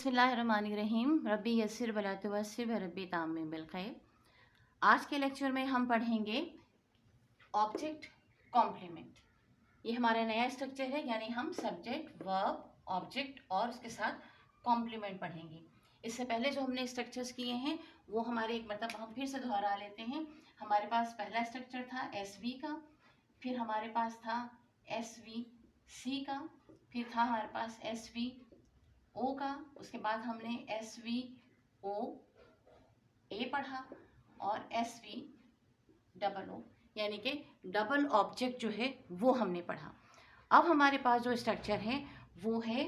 बिस्मिल्लाहिर्रहमानिर्रहीम। रब्बी यस्सिर वला तुअस्सिर व रब्बी ताम्मिम बिल खैर। आज के लेक्चर में हम पढ़ेंगे ऑब्जेक्ट कॉम्प्लीमेंट। ये हमारा नया स्ट्रक्चर है, यानी हम सब्जेक्ट, वर्ब, ऑब्जेक्ट और उसके साथ कॉम्प्लीमेंट पढ़ेंगे। इससे पहले जो हमने स्ट्रक्चर्स किए हैं वो हमारे एक मतलब हम फिर से दोहरा लेते हैं। हमारे पास पहला स्ट्रक्चर था एस वी का, फिर हमारे पास था एस वी सी का, फिर था हमारे पास एस वी ओ का, उसके बाद हमने एस वी ओ ए पढ़ा और एस वी डबल ओ यानी कि डबल ऑब्जेक्ट जो है वो हमने पढ़ा। अब हमारे पास जो स्ट्रक्चर है वो है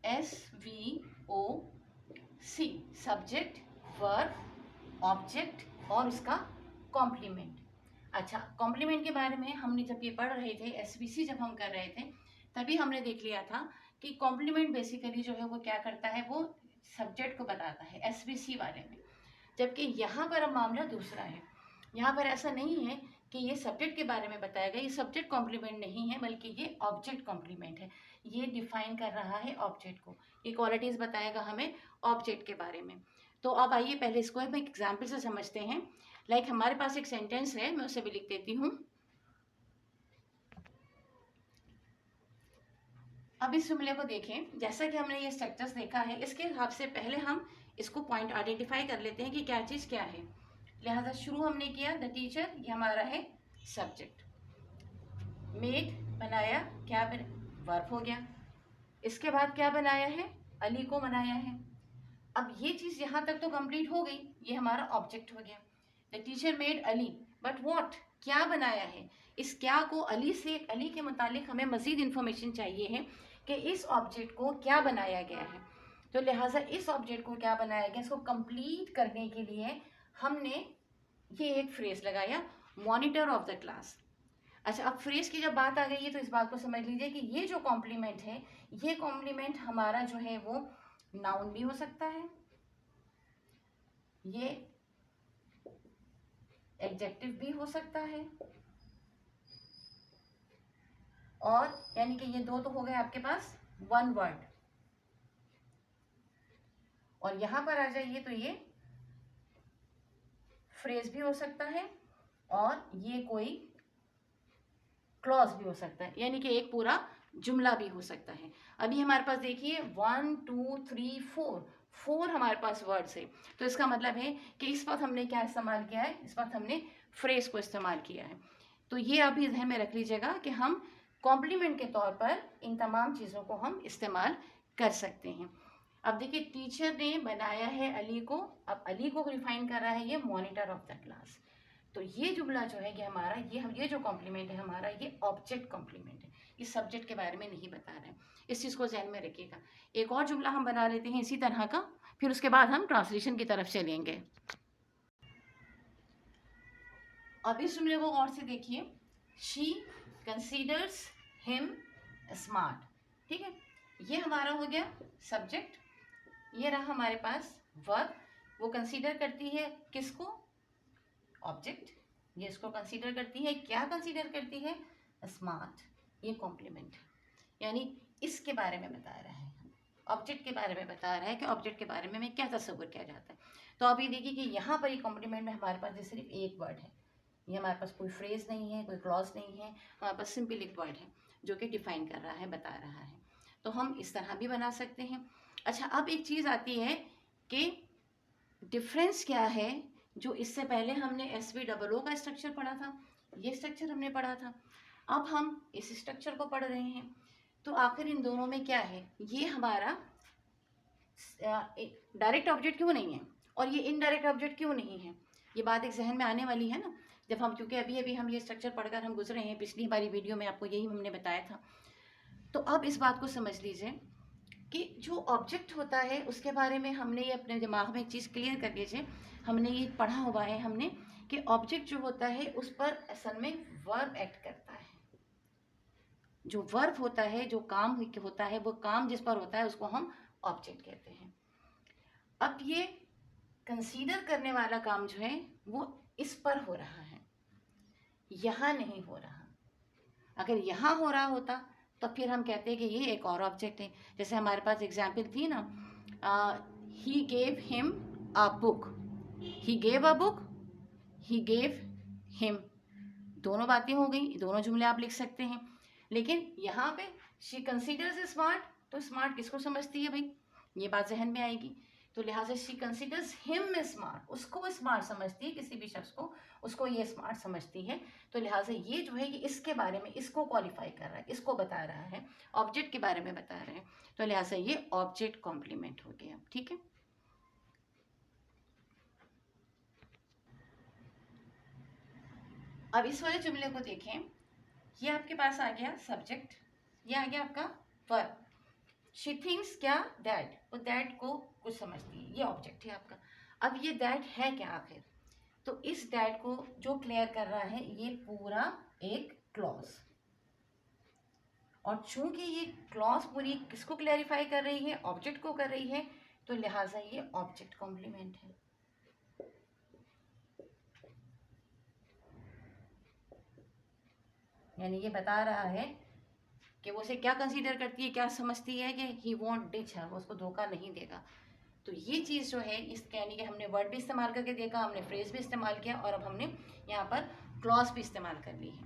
एस वी ओ सी, सब्जेक्ट, वर्ब, ऑब्जेक्ट और उसका कॉम्प्लीमेंट। अच्छा, कॉम्प्लीमेंट के बारे में हमने जब ये पढ़ रहे थे, एसवीसी जब हम कर रहे थे तभी हमने देख लिया था कि कॉम्प्लीमेंट बेसिकली जो है वो क्या करता है, वो सब्जेक्ट को बताता है एसवीसी वाले में। जबकि यहाँ पर अब मामला दूसरा है। यहाँ पर ऐसा नहीं है कि ये सब्जेक्ट के बारे में बताएगा, ये सब्जेक्ट कॉम्प्लीमेंट नहीं है बल्कि ये ऑब्जेक्ट कॉम्प्लीमेंट है। ये डिफाइन कर रहा है ऑब्जेक्ट को, ये क्वालिटीज़ बताएगा हमें ऑब्जेक्ट के बारे में। तो अब आइए पहले इसको हम एक एग्जाम्पल से समझते हैं। लाइक हमारे पास एक सेंटेंस है, मैं उसे भी लिख देती हूँ। अब इस जुमले को देखें, जैसा कि हमने ये स्ट्रक्चर्स देखा है इसके हिसाब से पहले हम इसको पॉइंट आइडेंटिफाई कर लेते हैं कि क्या चीज़ क्या है। लिहाजा शुरू हमने किया द टीचर, ये हमारा है सब्जेक्ट। मेड बनाया, क्या वर्ब हो गया। इसके बाद क्या बनाया है, अली को बनाया है। अब ये चीज़ यहाँ तक तो कंप्लीट हो गई, ये हमारा ऑब्जेक्ट हो गया। The teacher made Ali, but what, क्या बनाया है। इस क्या को अली से, अली के मुतालिक हमें मज़ीद इन्फॉर्मेशन चाहिए है कि इस ऑब्जेक्ट को क्या बनाया गया है। तो लिहाजा इस ऑब्जेक्ट को क्या बनाया गया, इसको कंप्लीट करने के लिए हमने ये एक फ्रेज लगाया, मॉनिटर ऑफ द क्लास। अच्छा, अब फ्रेज की जब बात आ गई है तो इस बात को समझ लीजिए कि ये जो कॉम्प्लीमेंट है, ये कॉम्प्लीमेंट हमारा जो है वो नाउन भी हो सकता है, ये एडजेक्टिव भी हो सकता है, और यानी कि ये दो तो हो गए आपके पास वन वर्ड। और यहां पर आ जाइए तो ये फ्रेज भी हो सकता है और ये कोई क्लॉज भी हो सकता है, यानी कि एक पूरा जुमला भी हो सकता है। अभी हमारे पास देखिए 1 2 3 4 हमारे पास वर्ड्स है। तो इसका मतलब है कि इस वक्त हमने क्या इस्तेमाल किया है, इस वक्त हमने फ्रेज को इस्तेमाल किया है। तो ये आप भी ध्यान में रख लीजिएगा कि हम कॉम्प्लीमेंट के तौर पर इन तमाम चीज़ों को हम इस्तेमाल कर सकते हैं। अब देखिए, टीचर ने बनाया है अली को, अब अली को रिफाइन कर रहा है ये मॉनिटर ऑफ द क्लास। तो ये जुमला जो है कि हमारा ये जो कॉम्प्लीमेंट है हमारा, ये ऑब्जेक्ट कॉम्प्लीमेंट है, इस सब्जेक्ट के बारे में नहीं बता रहे हैं। इस चीज़ को ध्यान में रखिएगा। एक और जुमला हम बना लेते हैं इसी तरह का, फिर उसके बाद हम ट्रांसलेशन की तरफ चलेंगे। अब इस जुमले को और से देखिए, शी कंसीडर्स हिम स्मार्ट। ठीक है, ये हमारा हो गया सब्जेक्ट। ये रहा हमारे पास वर्ब, वो कंसीडर करती है किसको, ऑब्जेक्ट। ये इसको कंसीडर करती है, क्या कंसीडर करती है, स्मार्ट। ये कॉम्प्लीमेंट है, यानी इसके बारे में बता रहा है, ऑब्जेक्ट के बारे में बता रहा है कि ऑब्जेक्ट के बारे में क्या तस्वुर किया जाता है। तो आप ये देखिए कि यहाँ पर ये कॉम्प्लीमेंट में हमारे पास सिर्फ एक वर्ड है, ये हमारे पास कोई फ्रेज नहीं है, कोई क्लॉज नहीं है, हमारे पास सिंपल एक वर्ड है जो कि डिफाइन कर रहा है, बता रहा है। तो हम इस तरह भी बना सकते हैं। अच्छा, अब एक चीज़ आती है कि डिफरेंस क्या है। जो इससे पहले हमने एस वी डबल ओ का स्ट्रक्चर पढ़ा था, ये स्ट्रक्चर हमने पढ़ा था, अब हम इस स्ट्रक्चर को पढ़ रहे हैं। तो आखिर इन दोनों में क्या है, ये हमारा डायरेक्ट ऑब्जेक्ट क्यों नहीं है और ये इनडायरेक्ट ऑब्जेक्ट क्यों नहीं है। ये बात एक जहन में आने वाली है ना, जब हम, क्योंकि अभी अभी हम ये स्ट्रक्चर पढ़कर हम गुजरे हैं, पिछली हमारी वीडियो में आपको यही हमने बताया था। तो अब इस बात को समझ लीजिए कि जो ऑब्जेक्ट होता है उसके बारे में हमने ये अपने दिमाग में एक चीज़ क्लियर कर लीजिए। हमने ये पढ़ा हुआ है हमने कि ऑब्जेक्ट जो होता है उस पर असल में वर्ब एक्ट करता है। जो वर्ब होता है, जो काम होता है, वो काम जिस पर होता है उसको हम ऑब्जेक्ट कहते हैं। अब ये कंसीडर करने वाला काम जो है वो इस पर हो रहा है, यहाँ नहीं हो रहा। अगर यहाँ हो रहा होता तो फिर हम कहते हैं कि ये एक और ऑब्जेक्ट है। जैसे हमारे पास एग्जाम्पल थी ना, he gave him a book, he gave a book, he gave him, दोनों बातें हो गई, दोनों जुमले आप लिख सकते हैं। लेकिन यहाँ पे शी कंसीडर्स स्मार्ट, तो स्मार्ट किसको समझती है भाई, ये बात जहन में आएगी। तो लिहाजा शी कंसीडर्स हिम स्मार्ट, उसको स्मार्ट समझती है, किसी भी शख्स को उसको ये स्मार्ट समझती है। तो लिहाजा ये जो है ये इसके बारे में, इसको क्वालिफाई कर रहा है, इसको बता रहा है, ऑब्जेक्ट के बारे में बता रहे हैं। तो लिहाजा ये ऑब्जेक्ट कॉम्प्लीमेंट हो गया। ठीक है, अब इस वाले जुमले को देखें। ये आपके पास आ गया सब्जेक्ट, ये आ गया आपका वर्ब। शी थिंक्स क्या, दैट, वो दैट को कुछ समझती है, ये ऑब्जेक्ट है आपका। अब ये दैट है क्या आखिर, तो इस दैट को जो क्लियर कर रहा है ये पूरा एक क्लॉज, और चूंकि ये क्लॉज पूरी किसको क्लैरिफाई कर रही है, ऑब्जेक्ट को कर रही है, तो लिहाजा ये ऑब्जेक्ट कॉम्प्लीमेंट है। यानी ये बता रहा है कि वो उसे क्या कंसीडर करती है, क्या समझती है कि ही वॉन्ट डिच है, वो उसको धोखा नहीं देगा। तो ये चीज़ जो है, इस यानी कि हमने वर्ड भी इस्तेमाल करके देखा, हमने फ्रेज भी इस्तेमाल किया, और अब हमने यहाँ पर क्लॉज भी इस्तेमाल कर ली है।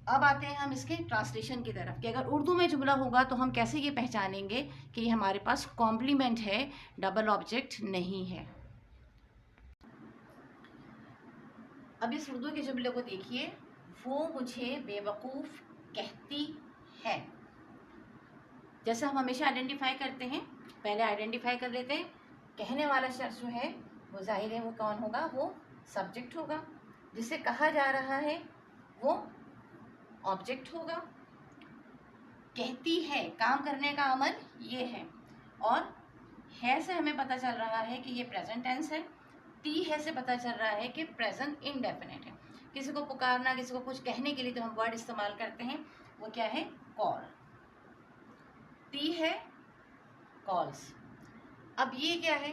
अब आते हैं हम इसके ट्रांसलेशन की तरफ कि अगर उर्दू में जुमला होगा तो हम कैसे ये पहचानेंगे कि ये हमारे पास कॉम्प्लीमेंट है, डबल ऑब्जेक्ट नहीं है। अब इस उर्दू के जुमले को देखिए, वो मुझे बेवकूफ़ कहती है। जैसे हम हमेशा आइडेंटिफाई करते हैं, पहले आइडेंटिफाई कर लेते हैं, कहने वाला शख्स जो है वो जाहिर है वो कौन होगा, वो सब्जेक्ट होगा, जिसे कहा जा रहा है वो ऑब्जेक्ट होगा। कहती है, काम करने का अमल ये है, और है से हमें पता चल रहा है कि ये प्रेजेंट टेंस है, टी है से पता चल रहा है कि प्रेजेंट इंडेफिनिट है। किसी को पुकारना, किसी को कुछ कहने के लिए तो हम वर्ड इस्तेमाल करते हैं, वो क्या है, कॉल। टी है कॉल्स। अब ये क्या है,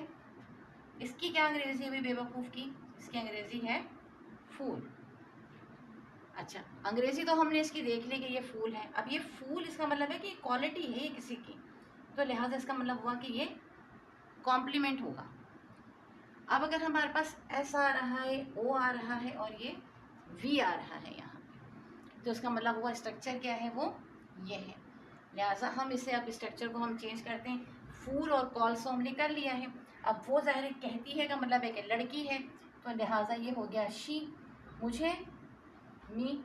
इसकी क्या अंग्रेजी है बेवकूफ़ की, इसकी अंग्रेजी है फूल। अच्छा, अंग्रेजी तो हमने इसकी देख ली कि ये फूल है। अब ये फूल इसका मतलब है कि क्वालिटी है ये किसी की, तो लिहाजा इसका मतलब हुआ कि ये कॉम्प्लीमेंट होगा। अब अगर हमारे पास एस आ रहा है, ओ आ रहा है, और ये वी आ रहा है यहाँ पे, तो इसका मतलब हुआ स्ट्रक्चर क्या है, वो ये है। लिहाजा हम इसे, अब स्ट्रक्चर को हम चेंज करते हैं, फूल और कॉल्स हमने कर लिया है। अब वो ज़ाहिर कहती है का मतलब है कि लड़की है, तो लिहाजा ये हो गया शी, मुझे, मी।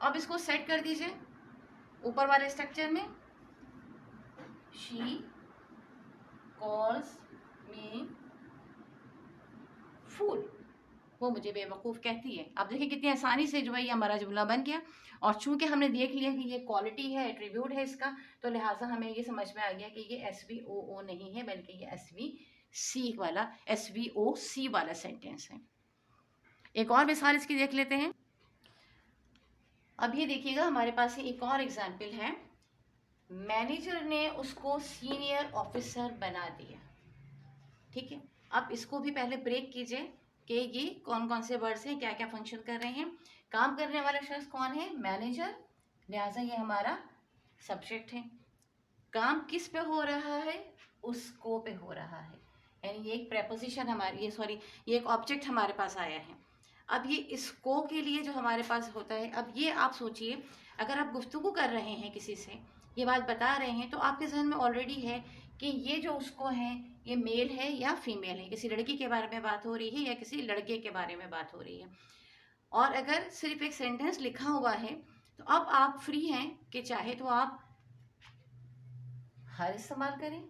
अब इसको सेट कर दीजिए ऊपर वाले स्ट्रक्चर में, शी कॉल्स मी फूल, वो मुझे बेवकूफ़ कहती है। अब देखिए कितनी आसानी से जो है ये हमारा जुमला बन गया, और चूंकि हमने देख लिया कि ये क्वालिटी है, एट्रीब्यूट है इसका, तो लिहाजा हमें ये समझ में आ गया कि ये SVOO नहीं है, बल्कि ये SVC वाला, SVOC वाला सेंटेंस है। एक और मिसाल इसकी देख लेते हैं। अब ये देखिएगा, हमारे पास एक और एग्जाम्पल है, मैनेजर ने उसको सीनियर ऑफिसर बना दिया। ठीक है, अब इसको भी पहले ब्रेक कीजिए कि ये कौन कौन से वर्ड्स हैं, क्या क्या फंक्शन कर रहे हैं। काम करने वाला शख्स कौन है, मैनेजर, लिहाजा ये हमारा सब्जेक्ट है। काम किस पे हो रहा है, उसको पे हो रहा है, यानी ये एक प्रेपोजिशन हमारी, ये सॉरी, ये एक ऑब्जेक्ट हमारे पास आया है। अब ये इसको के लिए जो हमारे पास होता है, अब ये आप सोचिए, अगर आप गुफ्तगू कर रहे हैं किसी से, ये बात बता रहे हैं, तो आपके जहन में ऑलरेडी है कि ये जो उसको है ये मेल है या फीमेल है, किसी लड़की के बारे में बात हो रही है या किसी लड़के के बारे में बात हो रही है। और अगर सिर्फ एक सेंटेंस लिखा हुआ है, तो अब आप फ्री हैं कि चाहे तो आप हर इस्तेमाल करें,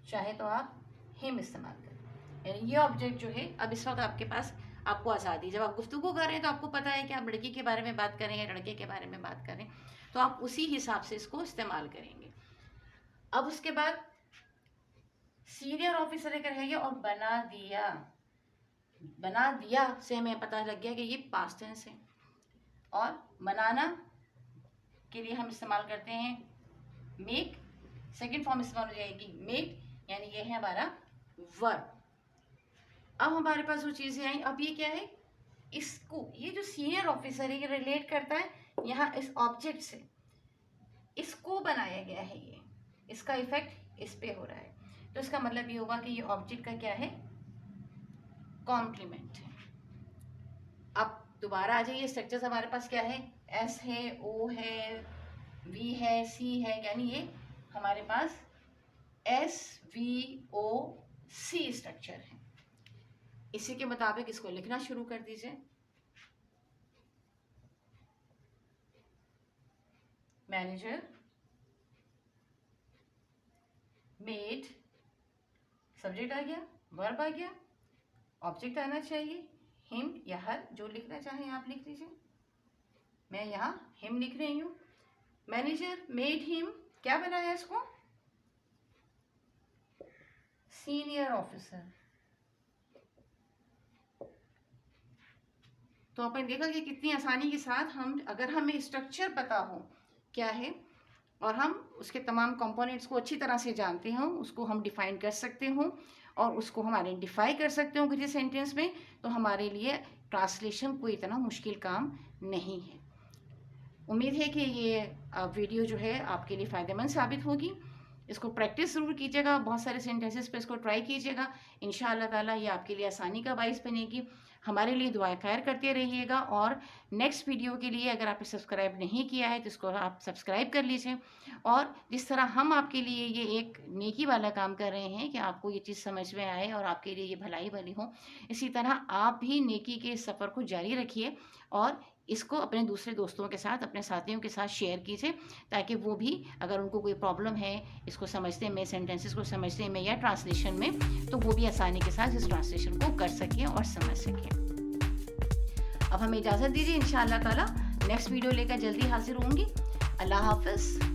चाहे तो आप हिम इस्तेमाल करें। यानी ये ऑब्जेक्ट जो है अब इस वक्त आपके पास, आपको आज़ादी, जब आप गुफ्तगू कर रहे हैं तो आपको पता है कि आप लड़की के बारे में बात करें या लड़के के बारे में बात करें, तो आप उसी हिसाब से इसको इस्तेमाल करेंगे। अब उसके बाद सीनियर ऑफिसर लेकर है और बना दिया, बना दिया से हमें पता लग गया कि ये पास्ट टेंस है, और बनाना के लिए हम इस्तेमाल करते हैं मेक, सेकंड फॉर्म इस्तेमाल हो जाएगी मेक, यानी ये है हमारा वर्ब। अब हमारे पास वो चीज़ें आई, अब ये क्या है, इसको, ये जो सीनियर ऑफिसर है ये रिलेट करता है यहाँ इस ऑब्जेक्ट से, इसको बनाया गया है, ये इसका इफेक्ट इस पे हो रहा है, तो इसका मतलब ये होगा कि ये ऑब्जेक्ट का क्या है, कॉम्प्लीमेंट है। अब दोबारा आ जाइए, स्ट्रक्चर्स हमारे पास क्या है, एस है, ओ है, वी है, सी है, यानी ये हमारे पास एस वी ओ सी स्ट्रक्चर है। इसी के मुताबिक इसको लिखना शुरू कर दीजिए। मैनेजर मेड, सब्जेक्ट आ गया, वर्ब आ गया, ऑब्जेक्ट आना चाहिए, हिम या हर, जो लिखना चाहें आप लिख लीजिए। मैं यहाँ हिम लिख रही हूँ। मैनेजर मेड हिम, क्या बनाया इसको, सीनियर ऑफिसर। तो आपने देखा कि कितनी आसानी के साथ हम, अगर हमें स्ट्रक्चर पता हो क्या है और हम उसके तमाम कंपोनेंट्स को अच्छी तरह से जानते हों, उसको हम डिफाइन कर सकते हों और उसको हम आइडेंटिफाई कर सकते हो किसी सेंटेंस में, तो हमारे लिए ट्रांसलेशन कोई इतना मुश्किल काम नहीं है। उम्मीद है कि ये वीडियो जो है आपके लिए फ़ायदेमंद साबित होगी। इसको प्रैक्टिस ज़रूर कीजिएगा, बहुत सारे सेंटेंसेस पे इसको ट्राई कीजिएगा। इंशाअल्लाह ताला ये आपके लिए आसानी का बाइस बनेगी। हमारे लिए दुआ खैर करते रहिएगा और नेक्स्ट वीडियो के लिए अगर आपने सब्सक्राइब नहीं किया है तो इसको आप सब्सक्राइब कर लीजिए। और जिस तरह हम आपके लिए ये एक नेकी वाला काम कर रहे हैं कि आपको ये चीज़ समझ में आए और आपके लिए ये भलाई वाली हो, इसी तरह आप भी नेकी के सफ़र को जारी रखिए और इसको अपने दूसरे दोस्तों के साथ, अपने साथियों के साथ शेयर कीजिए, ताकि वो भी अगर उनको कोई प्रॉब्लम है इसको समझने में, सेंटेंसेस को समझने में या ट्रांसलेशन में, तो वो भी आसानी के साथ इस ट्रांसलेशन को कर सकें और समझ सकें। अब हमें इजाज़त दीजिए, इंशाअल्लाह ताला नेक्स्ट वीडियो लेकर जल्दी हाजिर होंगी। अल्लाह हाफ़िज़।